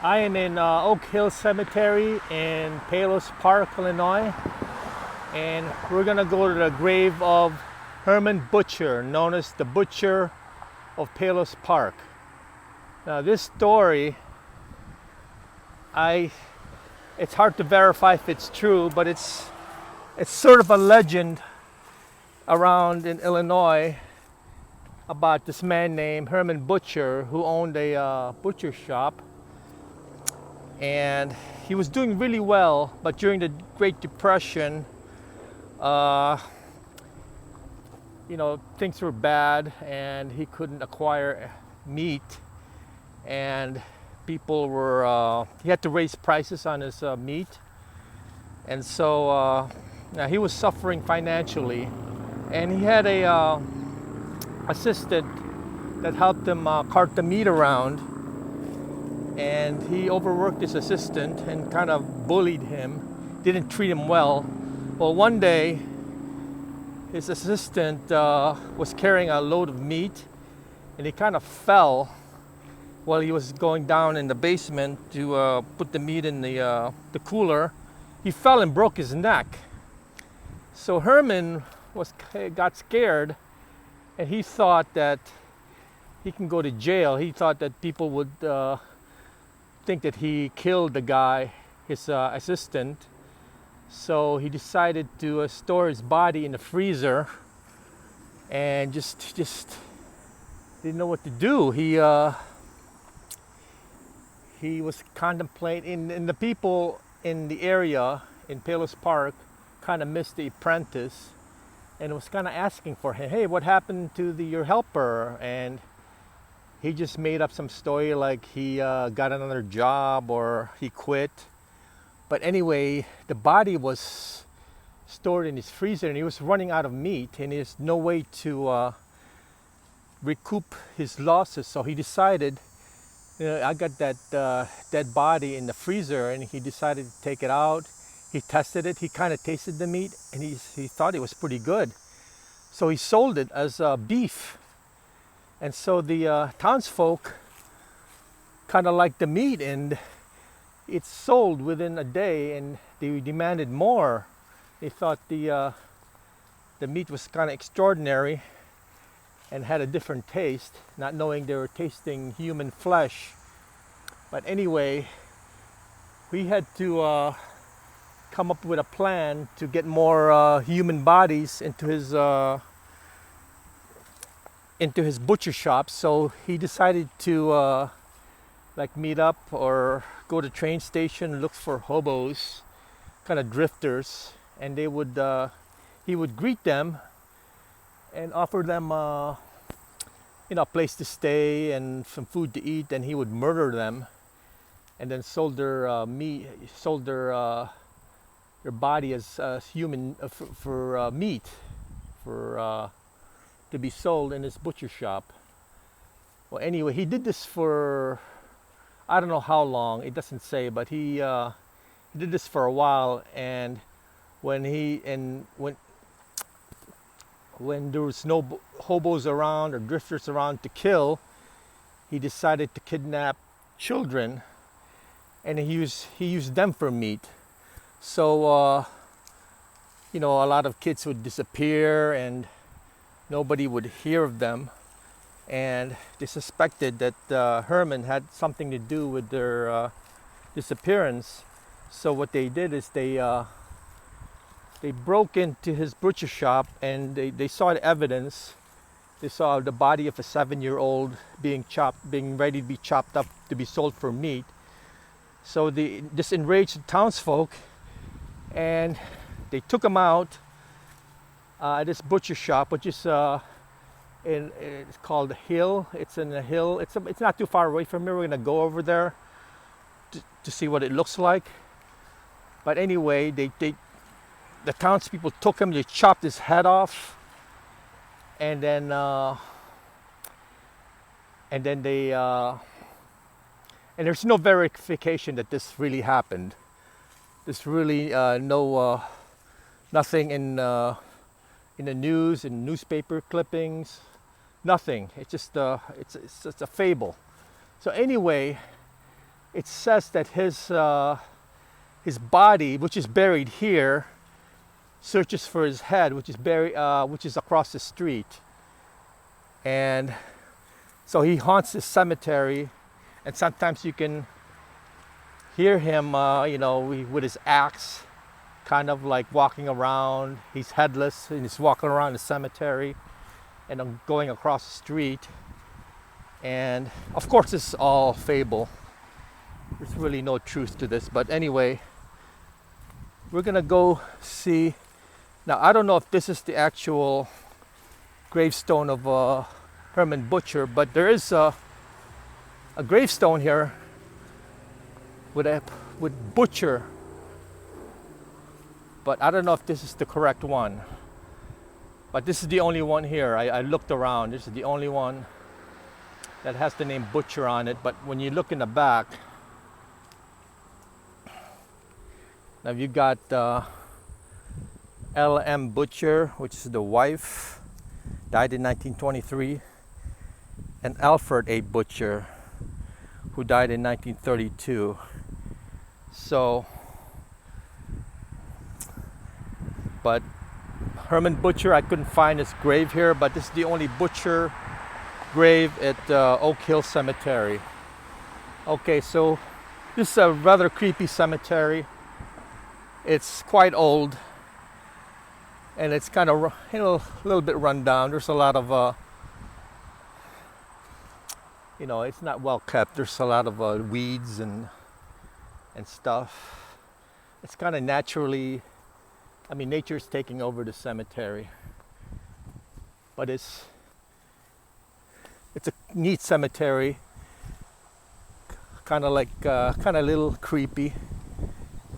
I am in Oak Hill Cemetery in Palos Park, Illinois, and we're gonna go to the grave of Hermann Butcher, known as the Butcher of Palos Park. Now, this story, it's hard to verify if it's true, but it's sort of a legend around in Illinois about this man named Hermann Butcher who owned a butcher shop, and he was doing really well. But during the Great Depression, uh, things were bad, and he couldn't acquire meat, and he had to raise prices on his meat, and so now he was suffering financially, and he had a assistant that helped him cart the meat around, and he overworked his assistant and kind of bullied him, didn't treat him well. Well, one day his assistant was carrying a load of meat, and he kind of fell while he was going down in the basement to put the meat in the cooler. He fell and broke his neck. So Herman got scared, and he thought that he can go to jail. He thought that people would think that he killed the guy, his assistant. So he decided to store his body in the freezer, and just didn't know what to do. He was contemplating, and the people in the area in Palos Park kind of missed the apprentice, and was kind of asking for him, hey, what happened to your helper? And he just made up some story like he got another job or he quit. But anyway, the body was stored in his freezer, and he was running out of meat, and there's no way to recoup his losses. So he decided, I got that dead body in the freezer, and he decided to take it out. He tested it. He kind of tasted the meat, and he thought it was pretty good. So he sold it as beef. And so the townsfolk kind of liked the meat, and it sold within a day, and they demanded more. They thought the meat was kind of extraordinary and had a different taste, not knowing they were tasting human flesh. But anyway, we had to come up with a plan to get more human bodies into his butcher shop. So he decided to meet up or go to train station, look for hoboes, kind of drifters, and he would greet them and offer them a place to stay and some food to eat. And he would murder them, and then sold their body as human for meat to be sold in his butcher shop. Well, anyway, he did this for I don't know how long. It doesn't say, but he did this for a while. And when there was no hobos around or drifters around to kill, he decided to kidnap children, and he used them for meat. So a lot of kids would disappear, and nobody would hear of them, and they suspected that Herman had something to do with their disappearance. So what they did is they broke into his butcher shop, and they saw the evidence. They saw the body of a 7-year-old being ready to be chopped up to be sold for meat. So this enraged the townsfolk, and they took him out at this butcher shop, which is it's called Hill. It's in a hill. It's not too far away from here. We're gonna go over there to see what it looks like. But anyway, the townspeople took him. They chopped his head off, and then they and there's no verification that this really happened. There's really nothing in the news, in newspaper clippings, nothing. It's just it's a fable. So anyway, it says that his body, which is buried here, searches for his head, which is which is across the street. And so he haunts this cemetery, and sometimes you can hear him, with his axe, kind of like walking around. He's headless, and he's walking around the cemetery, and I'm going across the street. And of course, this is all fable. There's really no truth to this, but anyway, we're gonna go see. Now, I don't know if this is the actual gravestone of Hermann Butcher, but there is a gravestone here with Butcher, but I don't know if this is the correct one. But this is the only one here. I looked around. This is the only one that has the name Butcher on it. But when you look in the back, now you got L.M. Butcher, which is the wife, died in 1923, and Alfred A. Butcher, who died in 1932. So, but Hermann Butcher, I couldn't find his grave here, but this is the only Butcher grave at Oak Hill Cemetery. Okay, so this is a rather creepy cemetery. It's quite old, and it's kind of a little bit run down. There's a lot of it's not well kept. There's a lot of weeds and stuff. It's kind of nature's taking over the cemetery, but it's a neat cemetery, kind of a little creepy.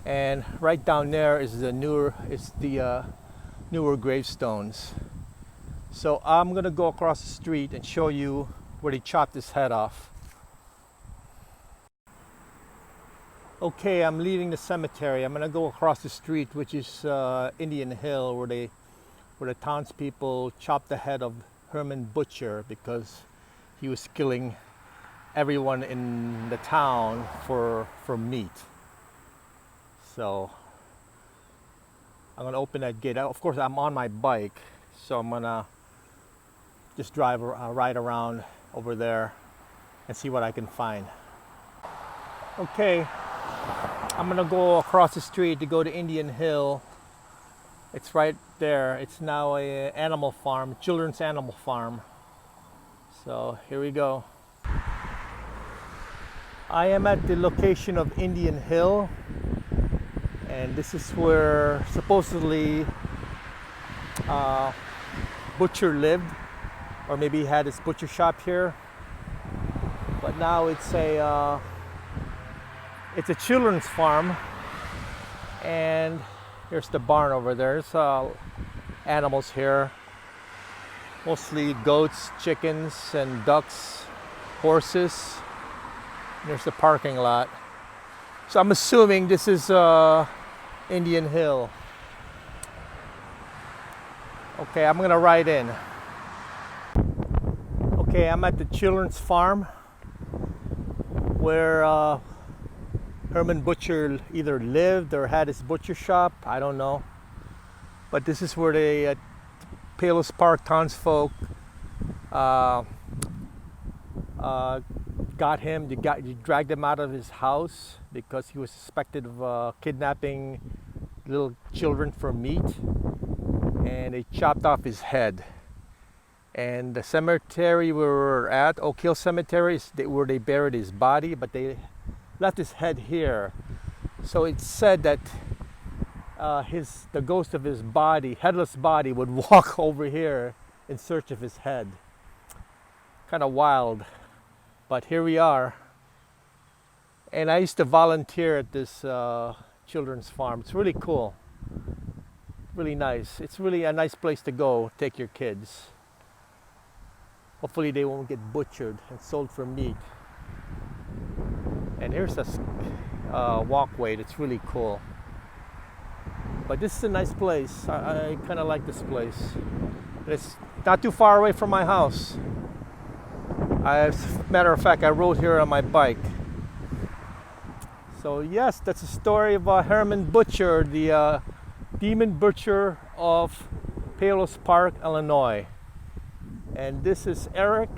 And right down there is the newer gravestones. So I'm gonna go across the street and show you where they chopped his head off. Okay, I'm leaving the cemetery. I'm gonna go across the street, which is Indian Hill, where the townspeople chopped the head of Hermann Butcher because he was killing everyone in the town for meat. So I'm gonna open that gate. Of course, I'm on my bike, so I'm gonna just ride around over there and see what I can find. Okay, I'm gonna go across the street to go to Indian Hill. It's right there. It's now a animal farm, children's animal farm. So here we go. I am at the location of Indian Hill, and this is where supposedly Butcher lived, or maybe he had his butcher shop here. But now it's a children's farm, and here's the barn over there. There's animals here, mostly goats, chickens, and ducks, horses. There's the parking lot. So I'm assuming this is Indian Hill. Okay, I'm gonna ride in. Okay, I'm at the children's farm where Hermann Butcher either lived or had his butcher shop. I don't know. But this is where the Palos Park townsfolk got him. They dragged him out of his house because he was suspected of kidnapping little children for meat, and they chopped off his head. And the cemetery we were at, Oak Hill Cemetery, is where they buried his body, but they left his head here. So it's said that the ghost of his body, headless body, would walk over here in search of his head. Kind of wild, but here we are. And I used to volunteer at this children's farm. It's really cool, really nice. It's really a nice place to go, take your kids. Hopefully they won't get butchered and sold for meat. And here's a walkway that's really cool. But this is a nice place. I kind of like this place. It's not too far away from my house. As a matter of fact, I rode here on my bike. So yes, that's the story of Hermann Butcher, the demon butcher of Palos Park, Illinois. And this is Eric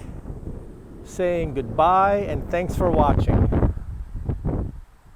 saying goodbye and thanks for watching.